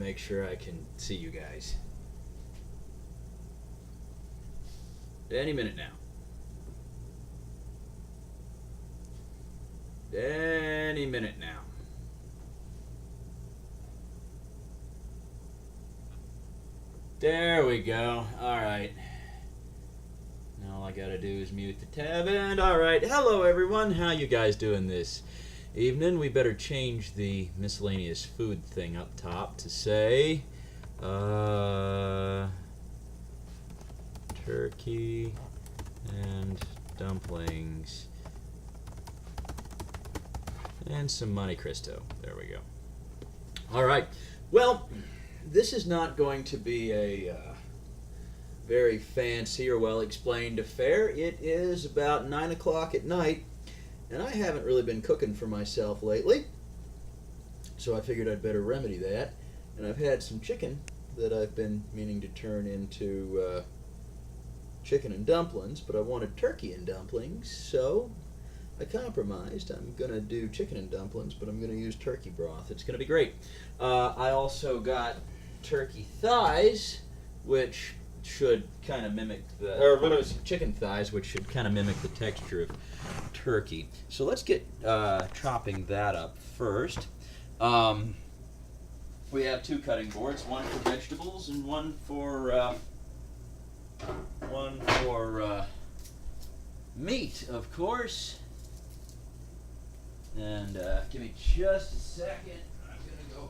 make sure I can see you guys. Any minute now. Any minute now. There we go. Alright. Now all I gotta do is mute the tab, and alright. Hello everyone, how you guys doing this evening? We better change the miscellaneous food thing up top to say turkey and dumplings and some Monte Cristo. There we go. Alright, well, this is not going to be a very fancy or well-explained affair. It is about 9 o'clock at night, and I haven't really been cooking for myself lately, so I figured I'd better remedy that. And I've had some chicken that I've been meaning to turn into chicken and dumplings, but I wanted turkey and dumplings, so I compromised. I'm going to do chicken and dumplings, but I'm going to use turkey broth. It's going to be great. I also got turkey thighs, which should kind of mimic the, or chicken thighs, which should kind of mimic the texture of turkey. So let's get chopping that up first. We have two cutting boards, one for vegetables and one for meat, of course. And give me just a second. I'm gonna go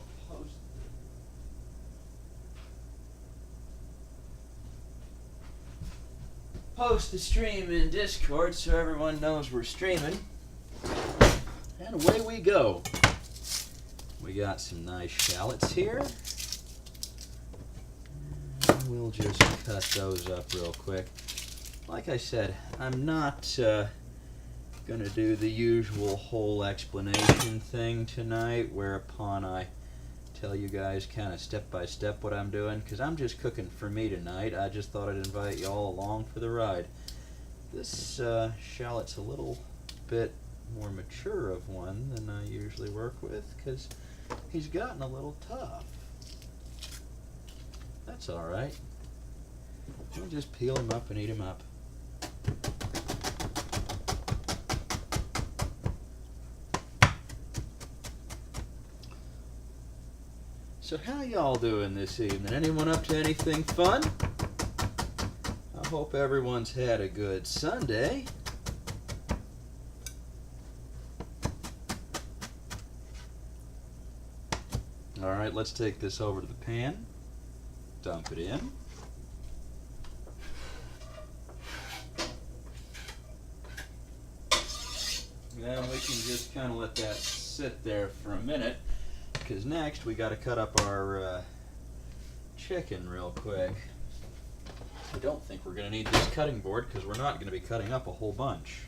post the stream in Discord so everyone knows we're streaming. And away we go. We got some nice shallots here. And we'll just cut those up real quick. Like I said, I'm not going to do the usual whole explanation thing tonight, whereupon I tell you guys kind of step by step what I'm doing, because I'm just cooking for me tonight. I just thought I'd invite you all along for the ride. This shallot's a little bit more mature of one than I usually work with, because he's gotten a little tough. That's alright. We'll just peel him up and eat him up. So how y'all doing this evening? Anyone up to anything fun? I hope everyone's had a good Sunday. Alright, let's take this over to the pan. Dump it in. Then we can just kind of let that sit there for a minute, because next we got to cut up our chicken real quick. I don't think we're going to need this cutting board, because we're not going to be cutting up a whole bunch.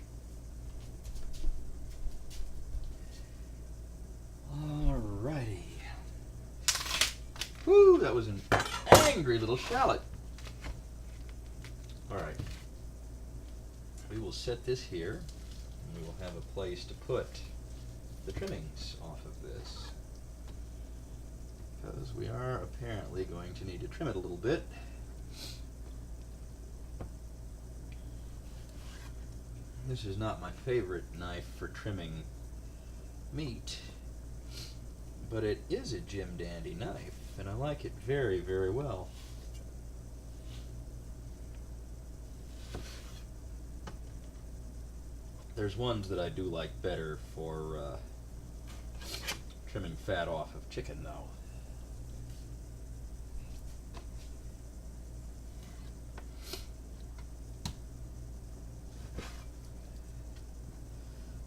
Alrighty. Woo, that was an angry little shallot. Alright. We will set this here, and we will have a place to put the trimmings off of this, because we are apparently going to need to trim it a little bit. This is not my favorite knife for trimming meat, but it is a Jim Dandy knife, and I like it very, very well. There's ones that I do like better for trimming fat off of chicken, though.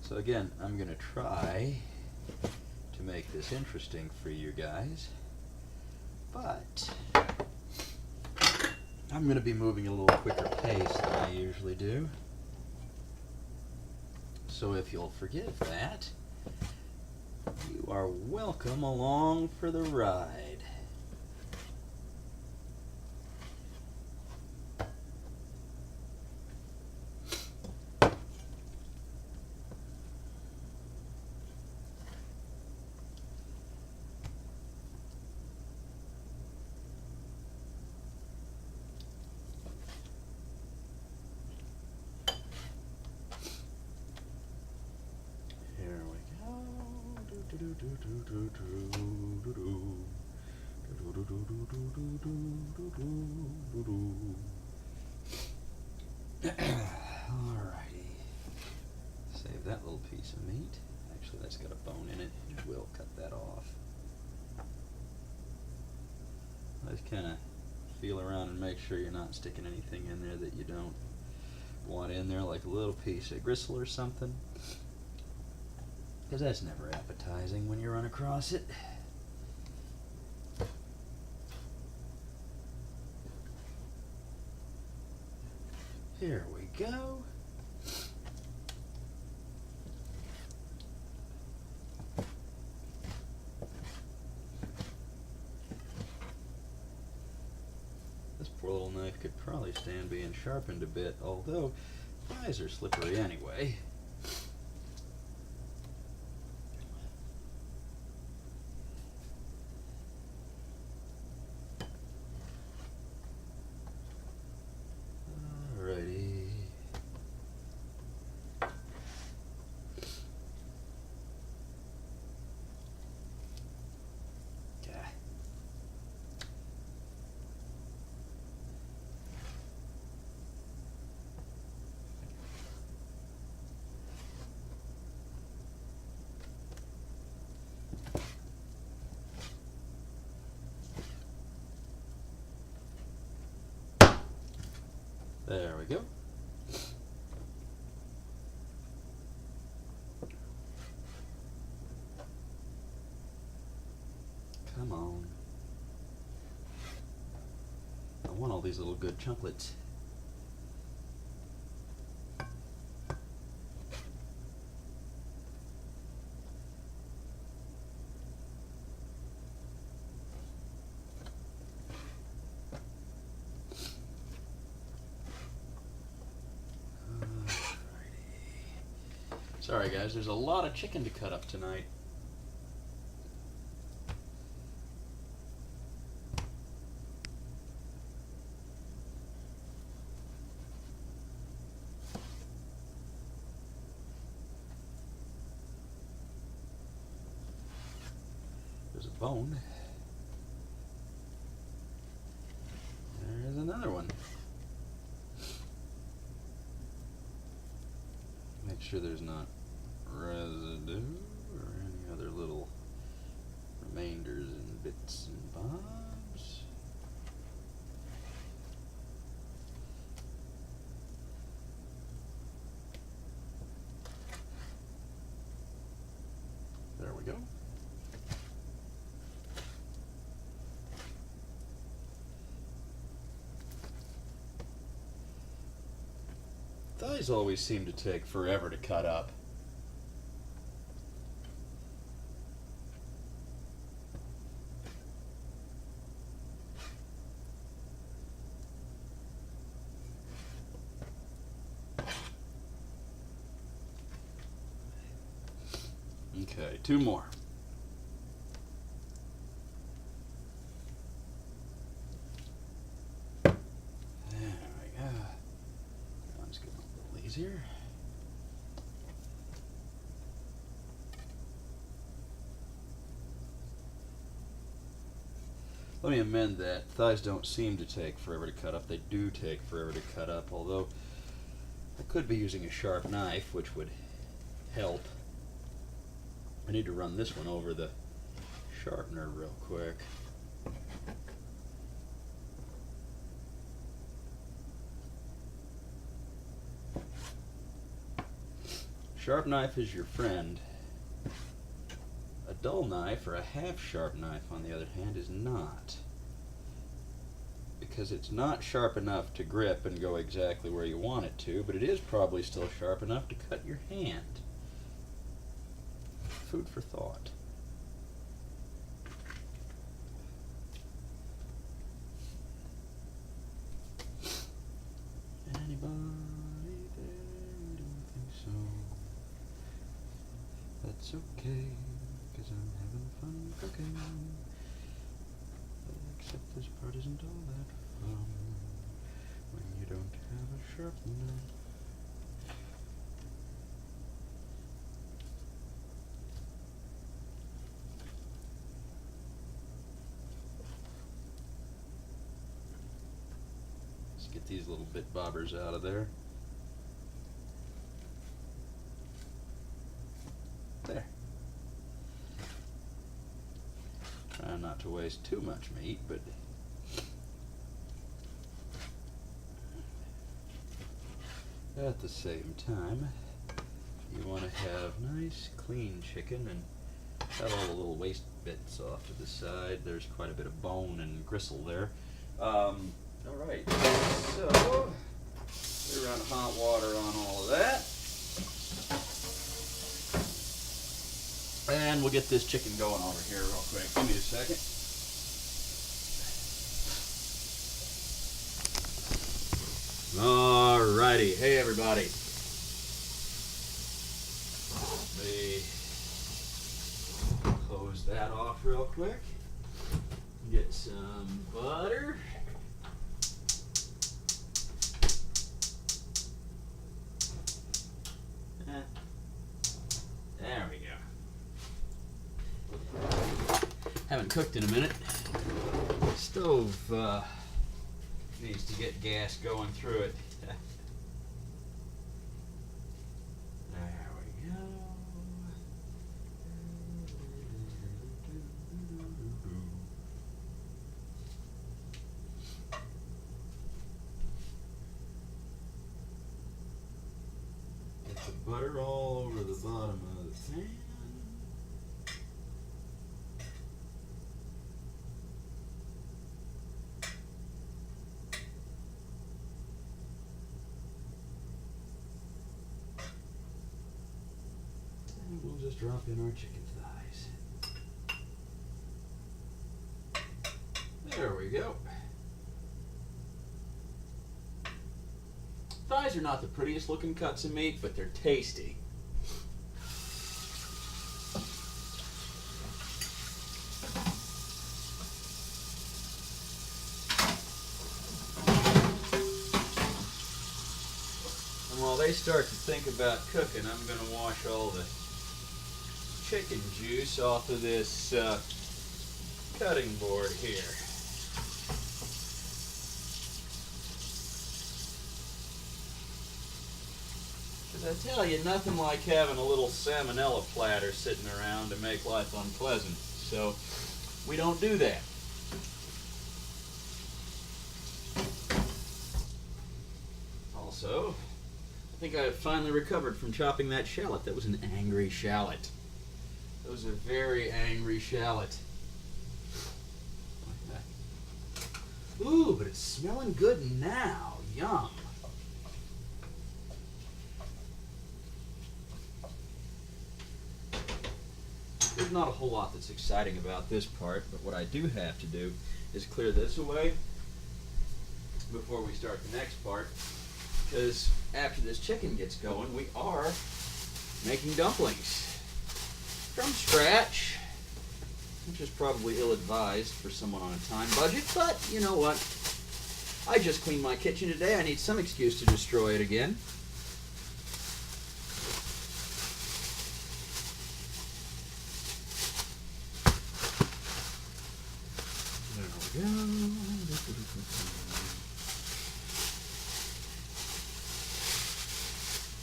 So again, I'm going to try to make this interesting for you guys, but I'm going to be moving at a little quicker pace than I usually do. So if you'll forgive that, you are welcome along for the ride. Alrighty. Save that little piece of meat. Actually, that's got a bone in it. We'll cut that off. I just kind of feel around and make sure you're not sticking anything in there that you don't want in there, like a little piece of gristle or something. Because that's never appetizing when you run across it. Here we go. This poor little knife could probably stand being sharpened a bit, although thighs are slippery anyway. Alrighty. Okay. There we go. Come on. I want all these little good chunklets. Sorry guys, there's a lot of chicken to cut up tonight. There's a bone. There's another one. Make sure there's not residue or any other little remainders and bits and bobs. There we go. Thighs always seem to take forever to cut up. Okay, two more. There we go. That one's getting a little easier. Let me amend that. Thighs don't seem to take forever to cut up. They do take forever to cut up, although I could be using a sharp knife, which would help. I need to run this one over the sharpener real quick. Sharp knife is your friend. A dull knife or a half-sharp knife, on the other hand, is not. Because it's not sharp enough to grip and go exactly where you want it to, but it is probably still sharp enough to cut your hand. Food for thought. Anybody there? I don't think so. That's okay, because I'm having fun cooking. Except this part isn't all that fun when you don't have a sharp knife. Let's get these little bit bobbers out of there. There. Trying not to waste too much meat, but at the same time, you want to have nice, clean chicken and cut all the little waste bits off to the side. There's quite a bit of bone and gristle there. Alright, so we run hot water on all of that. And we'll get this chicken going over here real quick. Give me a second. Alrighty, hey everybody. Let me close that off real quick. Get some butter. There we go. Haven't cooked in a minute. Stove needs to get gas going through it. There we go. Get the butter all over the bottom of the pan. And we'll just drop in our chicken thighs. There we go. Thighs are not the prettiest looking cuts of meat, but they're tasty. And while they start to think about cooking, I'm going to wash all the chicken juice off of this cutting board here. I tell you, nothing like having a little salmonella platter sitting around to make life unpleasant. So we don't do that. Also, I think I finally recovered from chopping that shallot. That was an angry shallot. That was a very angry shallot. Like that. Ooh, but it's smelling good now. Yum. There's not a whole lot that's exciting about this part, but what I do have to do is clear this away before we start the next part, because after this chicken gets going, we are making dumplings from scratch, which is probably ill-advised for someone on a time budget, but you know what? I just cleaned my kitchen today. I need some excuse to destroy it again.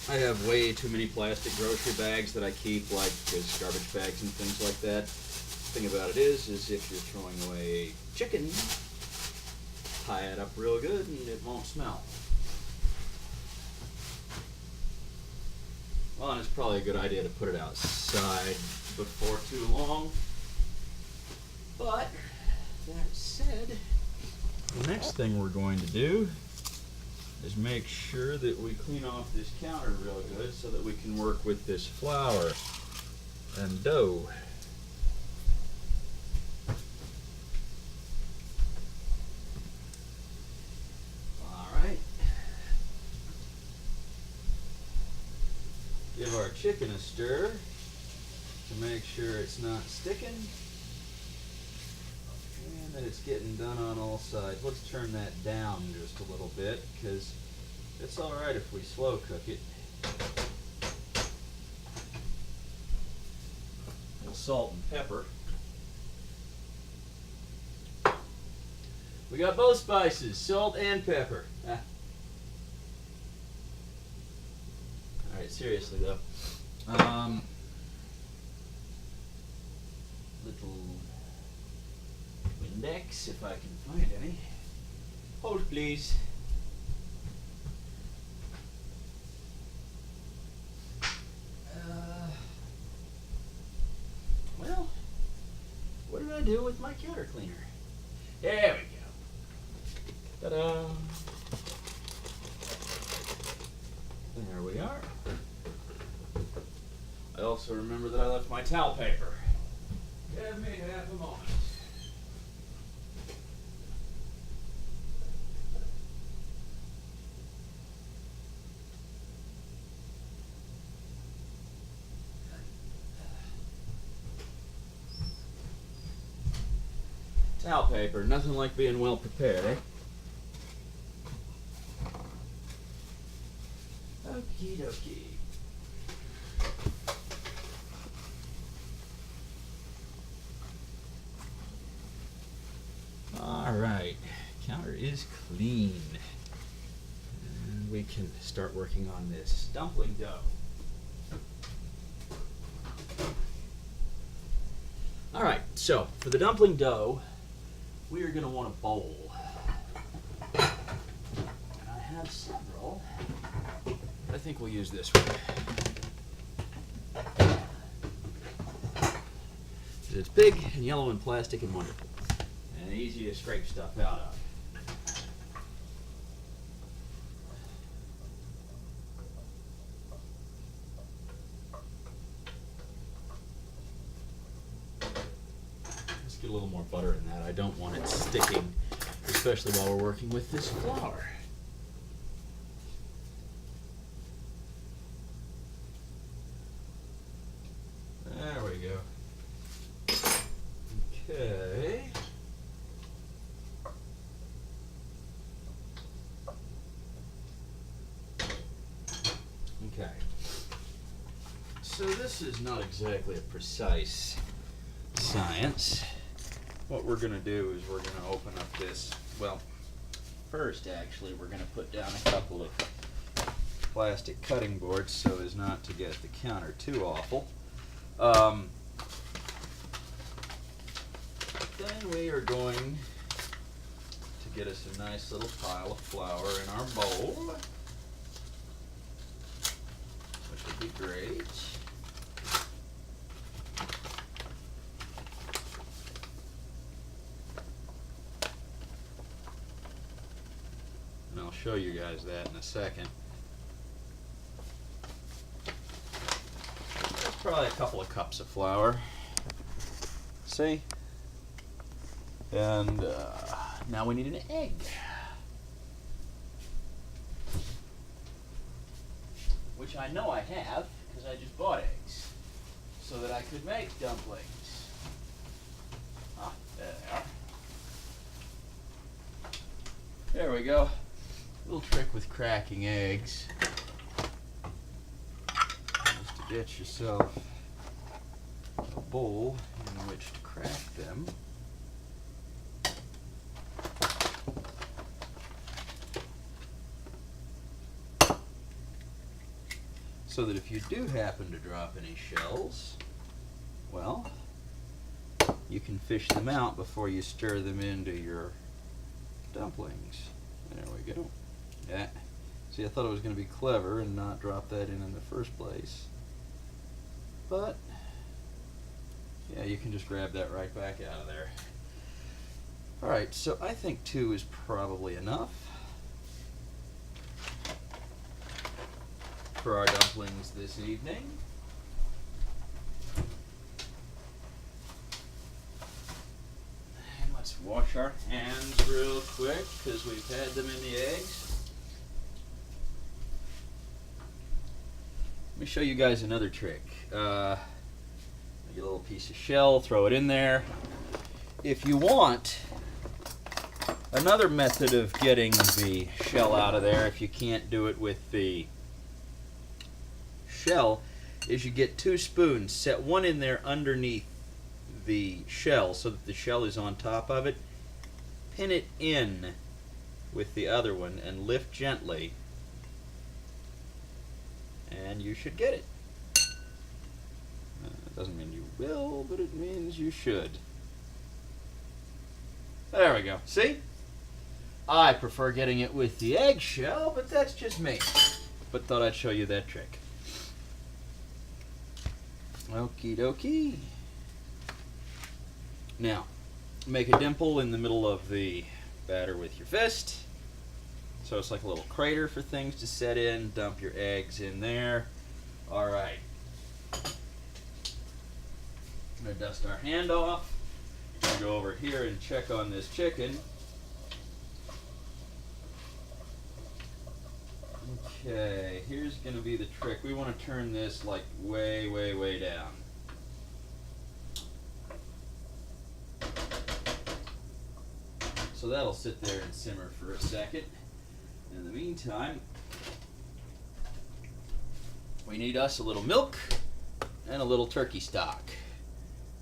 I have way too many plastic grocery bags that I keep, like as garbage bags and things like that. The thing about it is if you're throwing away chicken, tie it up real good and it won't smell. Well, and it's probably a good idea to put it outside before too long. But that said, the next thing we're going to do is make sure that we clean off this counter real good so that we can work with this flour and dough. Alright. Give our chicken a stir to make sure it's not sticking. That it's getting done on all sides. Let's turn that down just a little bit, because it's alright if we slow cook it. A little salt and pepper. And then we'll We got both spices, salt and pepper. Ah. Alright, seriously though. Little Windex, if I can find any. Hold, please. Well, what did I do with my counter cleaner? There we go. Ta-da! There we are. I also remember that I left my towel paper. Give me half a moment. Towel paper, nothing like being well prepared, eh? Okie dokie. Alright, counter is clean. And we can start working on this dumpling dough. Alright, so for the dumpling dough, we are going to want a bowl. And I have several. I think we'll use this one. It's big and yellow and plastic and wonderful. And easy to scrape stuff out of. Let's get a little more butter in that. I don't want it sticking, especially while we're working with this flour. There we go. Okay. Okay. So this is not exactly a precise science. What we're going to do is we're going to open up this, well, first actually we're going to put down a couple of plastic cutting boards so as not to get the counter too awful. Then we are going to get us a nice little pile of flour in our bowl, which would be great. And I'll show you guys that in a second. That's probably a couple of cups of flour. See? And now we need an egg. Which I know I have, because I just bought eggs. So that I could make dumplings. Ah, there they are. There we go. Little trick with cracking eggs. Is to get yourself a bowl in which to crack them. So that if you do happen to drop any shells, well, you can fish them out before you stir them into your dumplings. There we go. Yeah. See, I thought it was going to be clever and not drop that in the first place. But, yeah, you can just grab that right back out of there. Alright, so I think 2 is probably enough for our dumplings this evening. And let's wash our hands real quick because we've had them in the eggs. Let me show you guys another trick. Get a little piece of shell, throw it in there. If you want, another method of getting the shell out of there, if you can't do it with the shell, is you get 2 spoons, set one in there underneath the shell so that the shell is on top of it, pin it in with the other one and lift gently, and you should get it. It doesn't mean you will, but it means you should. There we go. See? I prefer getting it with the eggshell, but that's just me. But thought I'd show you that trick. Okie dokie. Now, make a dimple in the middle of the batter with your fist. So it's like a little crater for things to set in. Dump your eggs in there. Alright. I'm going to dust our hand off. We'll go over here and check on this chicken. Okay, here's going to be the trick. We want to turn this like way, way, way down. So that'll sit there and simmer for a second. In the meantime, we need us a little milk and a little turkey stock.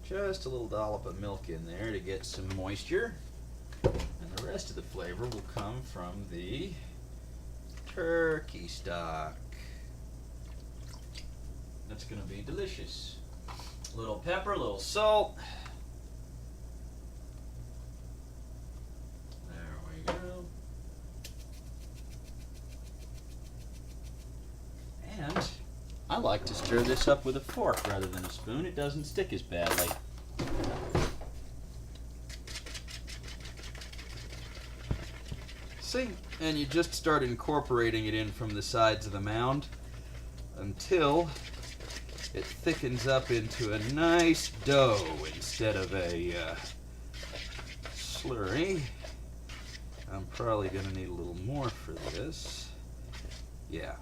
Just a little dollop of milk in there to get some moisture. And the rest of the flavor will come from the turkey stock. That's going to be delicious. A little pepper, a little salt. There we go. And I like to stir this up with a fork rather than a spoon. It doesn't stick as badly. See? And you just start incorporating it in from the sides of the mound until it thickens up into a nice dough instead of a slurry. I'm probably going to need a little more for this. Yeah.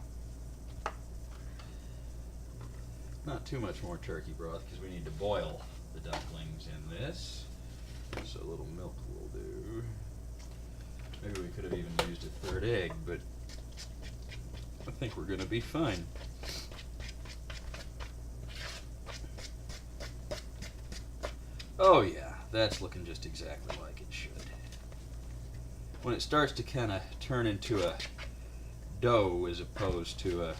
Not too much more turkey broth because we need to boil the dumplings in this. So a little milk will do. Maybe we could have even used a third egg, but I think we're going to be fine. Oh yeah, that's looking just exactly like it should. When it starts to kind of turn into a dough as opposed to a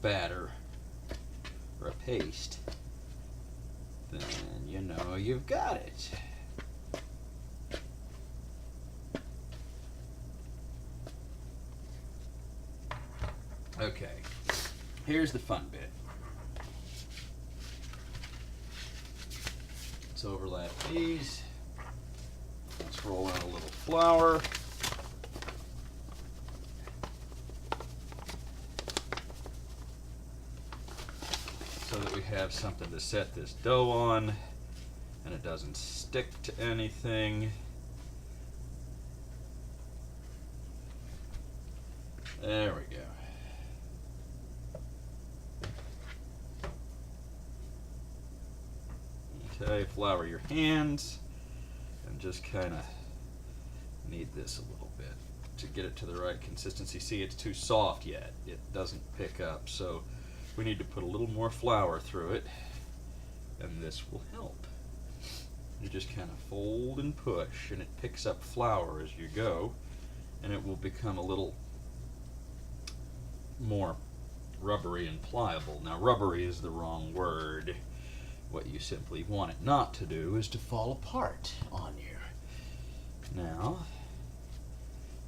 batter or a paste, then you know you've got it. Okay, here's the fun bit. Let's overlap these. Let's roll in a little flour. So that we have something to set this dough on and it doesn't stick to anything. There we go. Okay, flour your hands and just kind of knead this a little bit to get it to the right consistency. See, it's too soft yet. It doesn't pick up, so we need to put a little more flour through it, and this will help. You just kind of fold and push, and it picks up flour as you go, and it will become a little more rubbery and pliable. Now, rubbery is the wrong word. What you simply want it not to do is to fall apart on you. Now,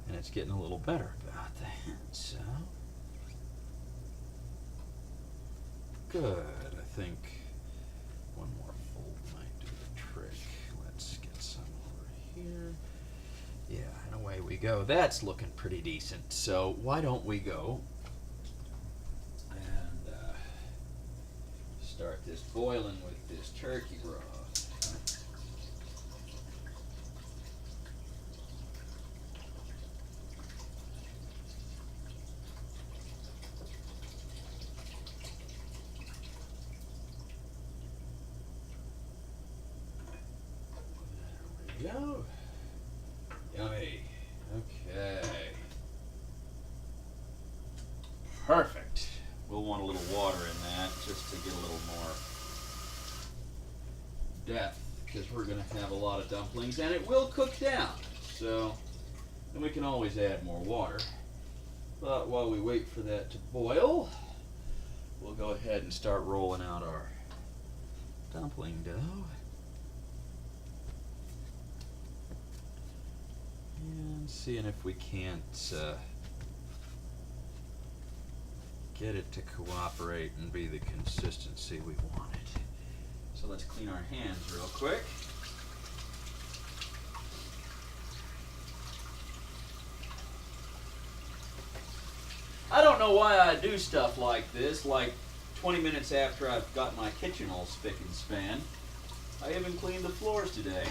and it's getting a little better about that, so good. I think one more fold might do the trick. Let's get some over here. Yeah, and away we go. That's looking pretty decent. So why don't we go and start this boiling with this turkey broth. There we go. Yummy. Okay. Perfect. We'll want a little water in that just to get a little more depth because we're going to have a lot of dumplings and it will cook down. So, and we can always add more water. But while we wait for that to boil, we'll go ahead and start rolling out our dumpling dough. And seeing if we can't get it to cooperate and be the consistency we want it. So let's clean our hands real quick. I don't know why I do stuff like this, like 20 minutes after I've got my kitchen all spick and span. I even cleaned the floors today.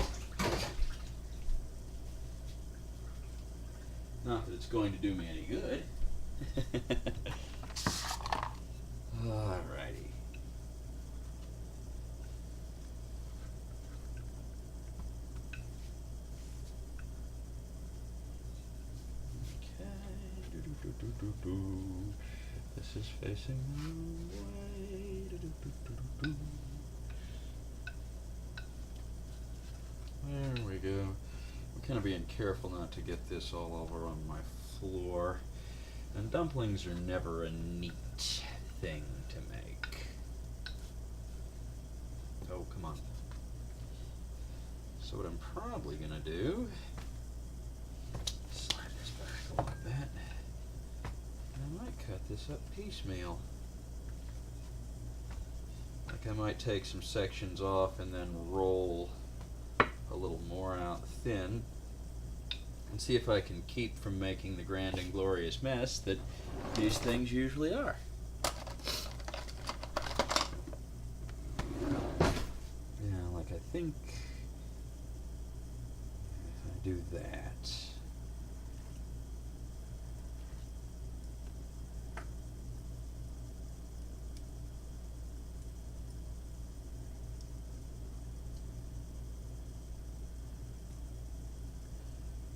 Not that it's going to do me any good. Alrighty. Okay. This is facing the way. There we go. I'm kind of being careful not to get this all over on my floor. And dumplings are never a neat thing to make. Oh, come on. So what I'm probably going to do, slide this back a little bit. And I might cut this up piecemeal. Like I might take some sections off and then roll a little more out thin and see if I can keep from making the grand and glorious mess that these things usually are. Yeah, like I think if I do that,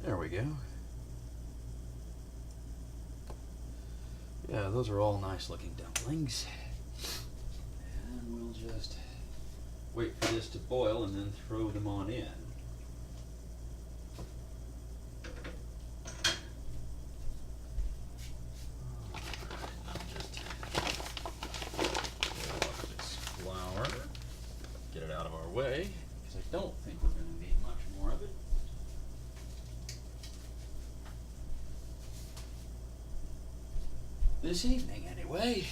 there we go. Yeah, those are all nice looking dumplings. And we'll just wait for this to boil and then throw them on in. I'll just boil up this flour, get it out of our way, because I don't think we're going to need much more of it. This evening, anyway.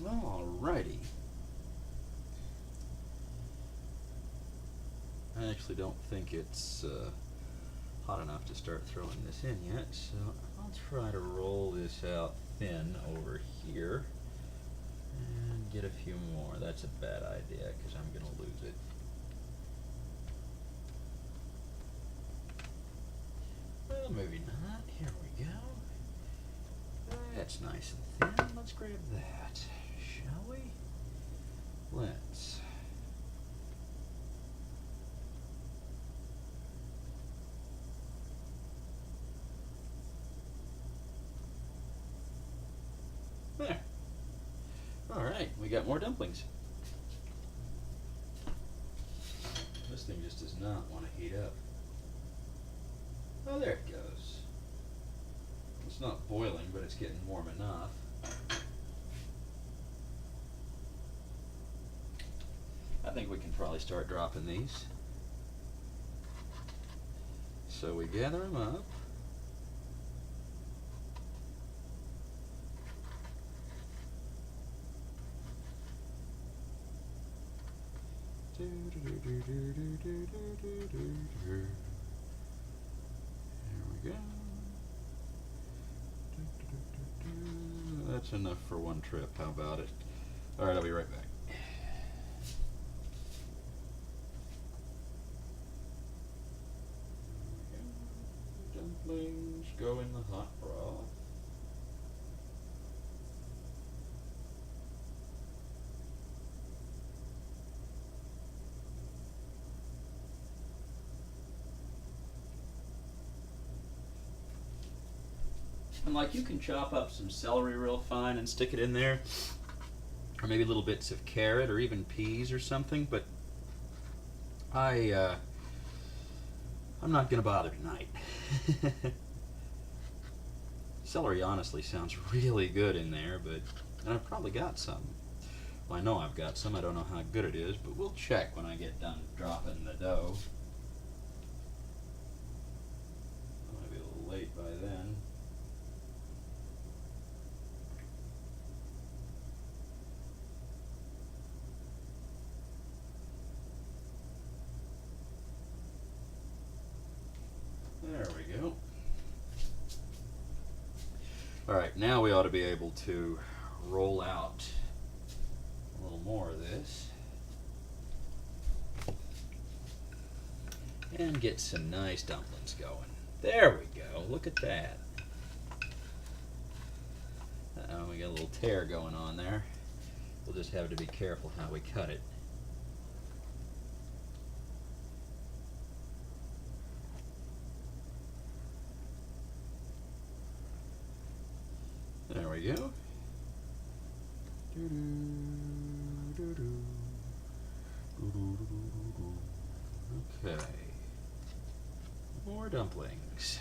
Alrighty. I actually don't think it's hot enough to start throwing this in yet, so I'll try to roll this out thin over here. And get a few more. That's a bad idea because I'm going to lose it. Well, maybe not. Here we go. That's nice and thin. Let's grab that, shall we? Let's. There. Alright, we got more dumplings. This thing just does not want to heat up. Oh, there it goes. It's not boiling, but it's getting warm enough. I think we can probably start dropping these. So we gather them up. There we go. That's enough for one trip. How about it? All right, I'll be right back. Dumplings go in the hot broth. And like, you can chop up some celery real fine and stick it in there, or maybe little bits of carrot or even peas or something. But I'm not gonna bother tonight. Celery honestly sounds really good in there, but and I've probably got some. Well, I know I've got some. I don't know how good it is, but we'll check when I get done dropping the dough. I might be a little late by then. There we go. Alright, now we ought to be able to roll out a little more of this and get some nice dumplings going. There we go. Look at that. Uh-oh, we got a little tear going on there. We'll just have to be careful how we cut it. There we go. Okay. More dumplings.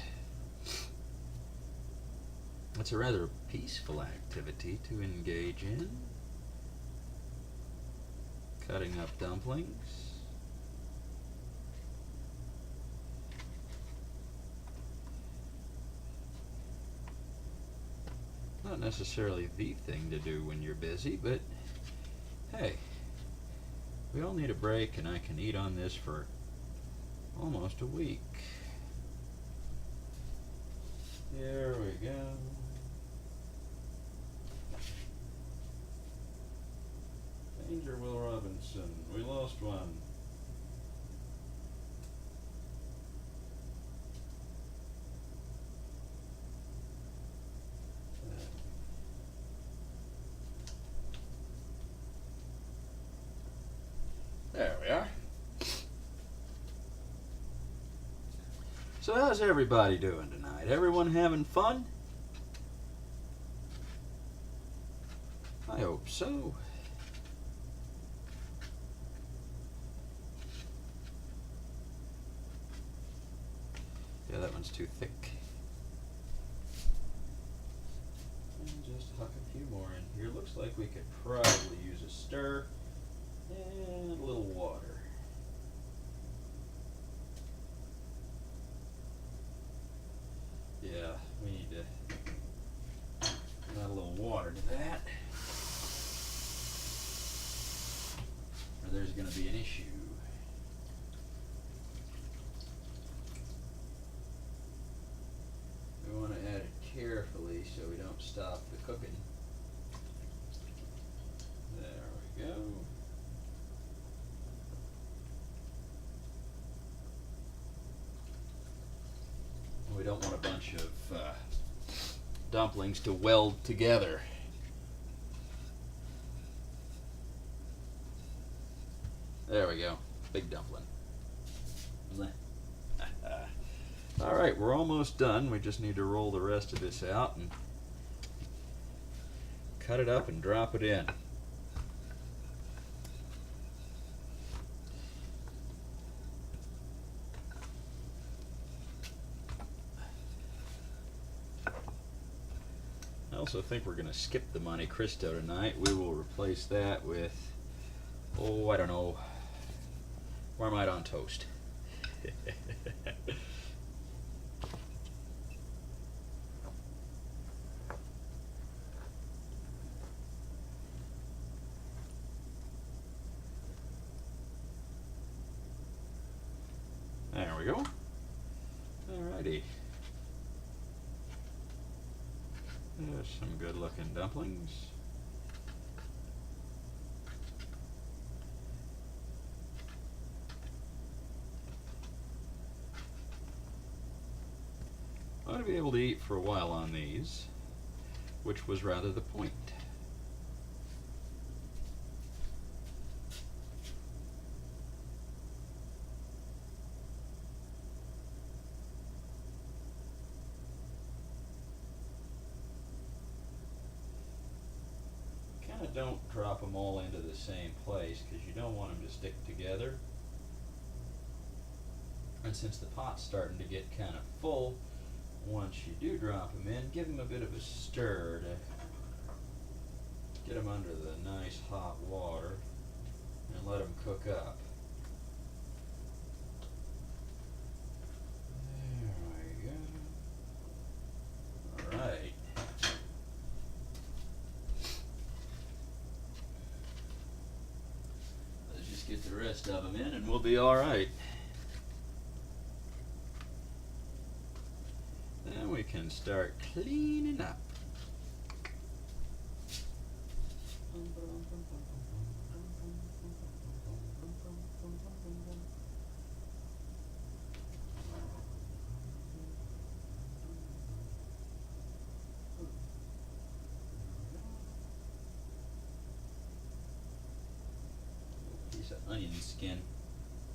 It's a rather peaceful activity to engage in. Cutting up dumplings. Not necessarily the thing to do when you're busy, but hey, we all need a break, and I can eat on this for almost a week. There we go. Danger, Will Robinson. We lost one. There we are. So how's everybody doing tonight? Everyone having fun? I hope so. Yeah, that one's too thick. And just huck a few more in here. Looks like we could probably use a stir and a little water. Yeah, we need to add a little water to that, or there's going to be an issue. We want to add it carefully so we don't stop the cooking. There we go. We don't want a bunch of dumplings to weld together. There we go. Big dumpling. All right, we're almost done. We just need to roll the rest of this out and cut it up and drop it in. I also think we're going to skip the Monte Cristo tonight. We will replace that with, oh, I don't know, Marmite on toast. There we go. Alrighty. There's some good looking dumplings. I ought to be able to eat for a while on these, which was rather the point. don't drop them all into the same place because you don't want them to stick together. And since the pot's starting to get kind of full, once you do drop them in, give them a bit of a stir to get them under the nice hot water and let them cook up. There we go. Alright. Let's just get the rest of them in and we'll be alright. Then we can start cleaning up. Piece of onion skin.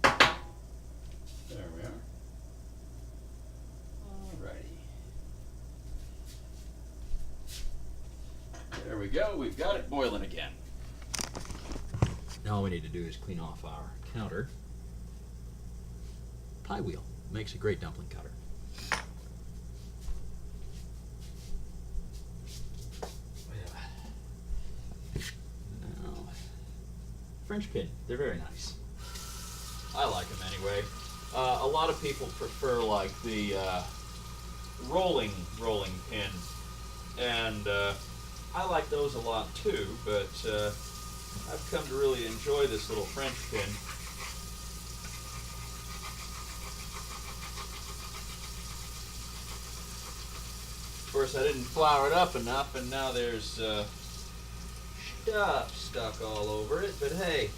There we are. Alrighty. There we go. We've got it boiling again. Now all we need to do is clean off our counter. Pie wheel makes a great dumpling cutter. Now, French pin, they're very nice. I like them anyway. A lot of people prefer like the rolling pin, and I like those a lot too, but I've come to really enjoy this little French pin. Of course, I didn't flour it up enough, and now there's stuff stuck all over it, but hey,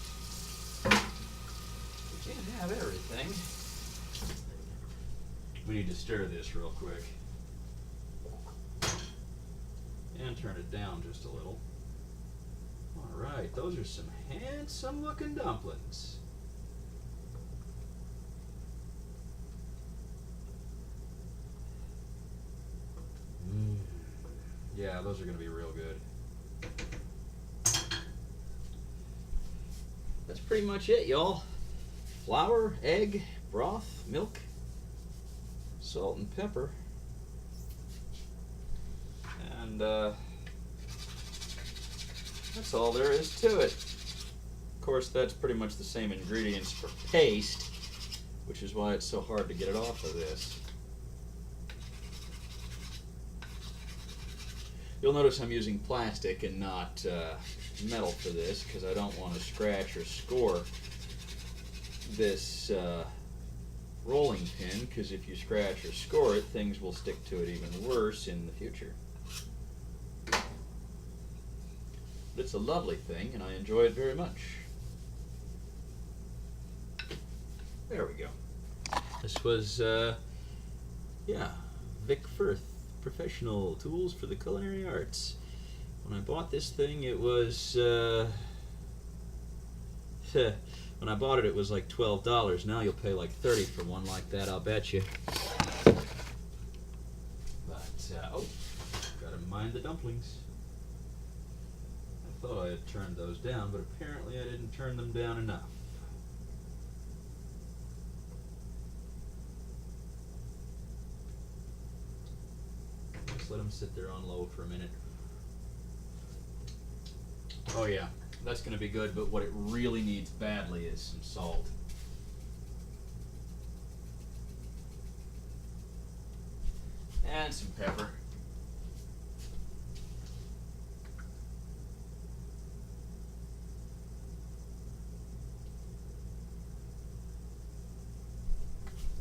you can't have everything. We need to stir this real quick. And turn it down just a little. Alright, those are some handsome looking dumplings. Yeah, those are going to be real good. That's pretty much it, y'all. Flour, egg, broth, milk, salt and pepper. And that's all there is to it. Of course, that's pretty much the same ingredients for paste, which is why it's so hard to get it off of this. You'll notice I'm using plastic and not metal for this because I don't want to scratch or score this rolling pin, because if you scratch or score it, things will stick to it even worse in the future. But it's a lovely thing and I enjoy it very much. There we go. This was, Vic Firth, Professional Tools for the Culinary Arts. When I bought this thing, it was, when I bought it, it was like $12. Now you'll pay like $30 for one like that, I'll bet you. But, gotta mind the dumplings. I thought I had turned those down, but apparently I didn't turn them down enough. Just let them sit there on low for a minute. Oh yeah, that's going to be good, but what it really needs badly is some salt. And some pepper.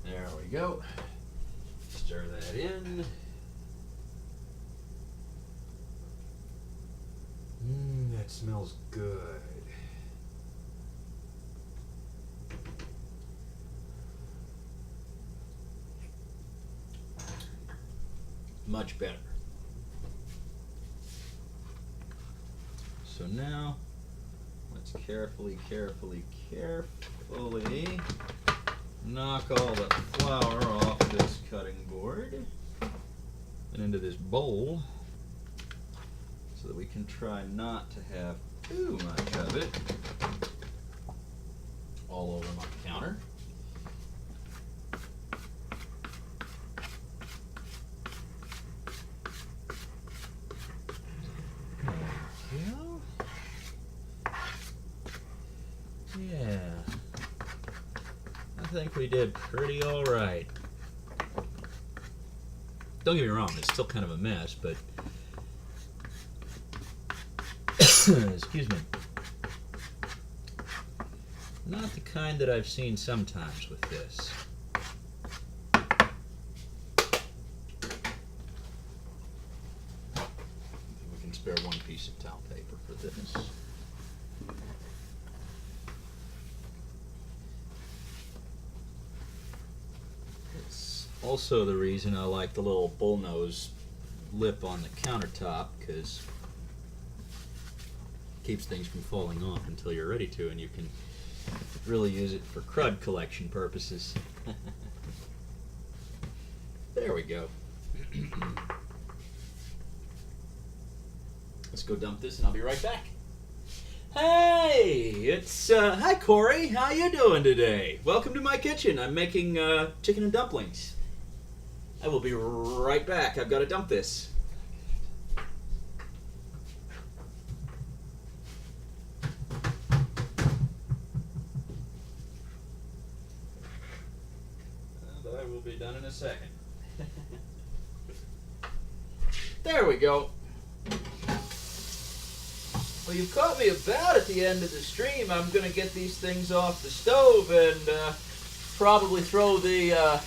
There we go. Stir that in. That smells good. Much better. So now, let's carefully knock all the flour off this cutting board and into this bowl, so that we can try not to have too much of it all over my counter. There we go. Yeah. I think we did pretty all right. Don't get me wrong, it's still kind of a mess, but excuse me. Not the kind that I've seen sometimes with this. We can spare one piece of towel paper for this. It's also the reason I like the little bullnose lip on the countertop, because it keeps things from falling off until you're ready to, and you can really use it for crud collection purposes. There we go. Let's go dump this and I'll be right back. Hey, it's hi Corey, how you doing today? Welcome to my kitchen. I'm making chicken and dumplings. I will be right back. I've got to dump this. And I will be done in a second. There we go. Well, you've caught me about at the end of the stream. I'm going to get these things off the stove and probably throw the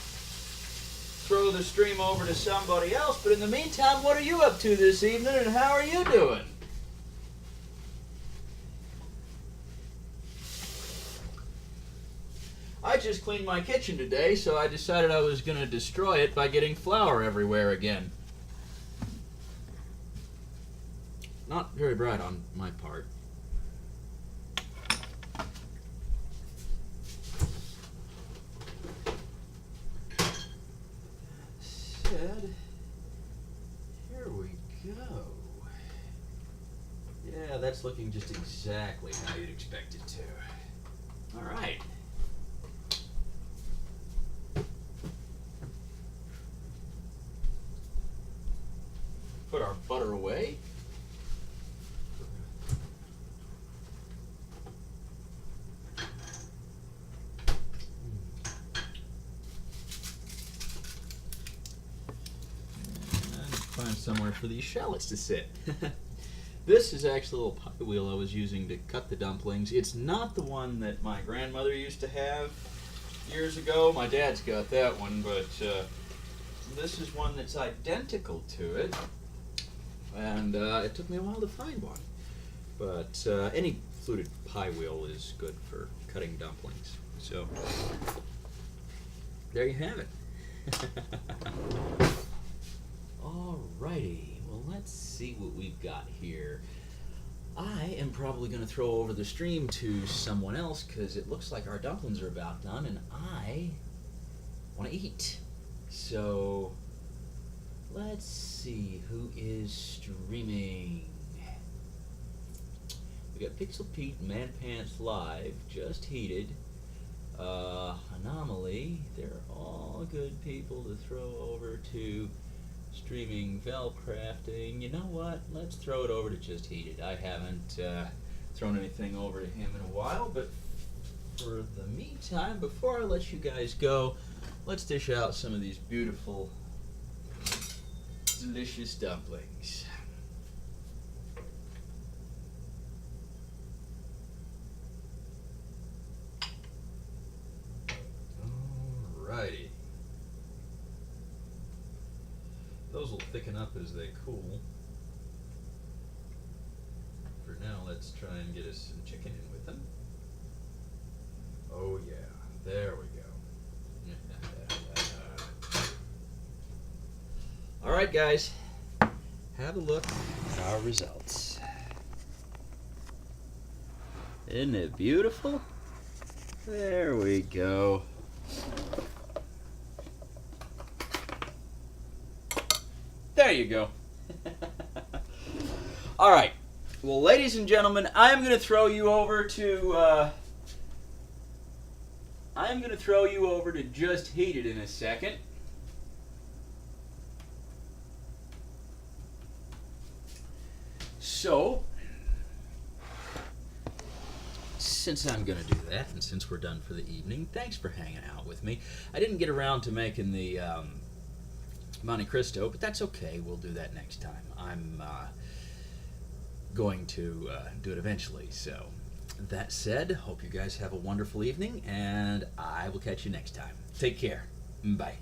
stream over to somebody else. But in the meantime, what are you up to this evening, and how are you doing? I just cleaned my kitchen today, so I decided I was going to destroy it by getting flour everywhere again. Not very bright on my part. Said, here we go. Yeah, that's looking just exactly how you'd expect it to. All right. Put our butter away. Find somewhere for these shallots to sit. This is actually a little pie wheel I was using to cut the dumplings. It's not the one that my grandmother used to have years ago. My dad's got that one, but this is one that's identical to it. And it took me a while to find one. But any fluted pie wheel is good for cutting dumplings. So, there you have it. Alrighty, well let's see what we've got here. I am probably going to throw over the stream to someone else because it looks like our dumplings are about done and I want to eat. So let's see who is streaming. We got Pixel Pete and Man Pants Live, just heated. Anomaly, they're all good people to throw over to. Streaming Velcrafting. You know what? Let's throw it over to Just Heated. I haven't thrown anything over to him in a while, but for the meantime, before I let you guys go, let's dish out some of these beautiful, delicious dumplings. Alrighty. Those will thicken up as they cool. For now, let's try and get us some chicken in with them. Oh yeah, there we go. All right, guys, have a look at our results. Isn't it beautiful? There we go. There you go. All right. Well, ladies and gentlemen, I'm going to throw you over to just heat it in a second. So, since I'm going to do that, and since we're done for the evening, thanks for hanging out with me. I didn't get around to making the Monte Cristo, but that's okay. We'll do that next time. I'm going to do it eventually. So, that said, hope you guys have a wonderful evening, and I will catch you next time. Take care. Bye.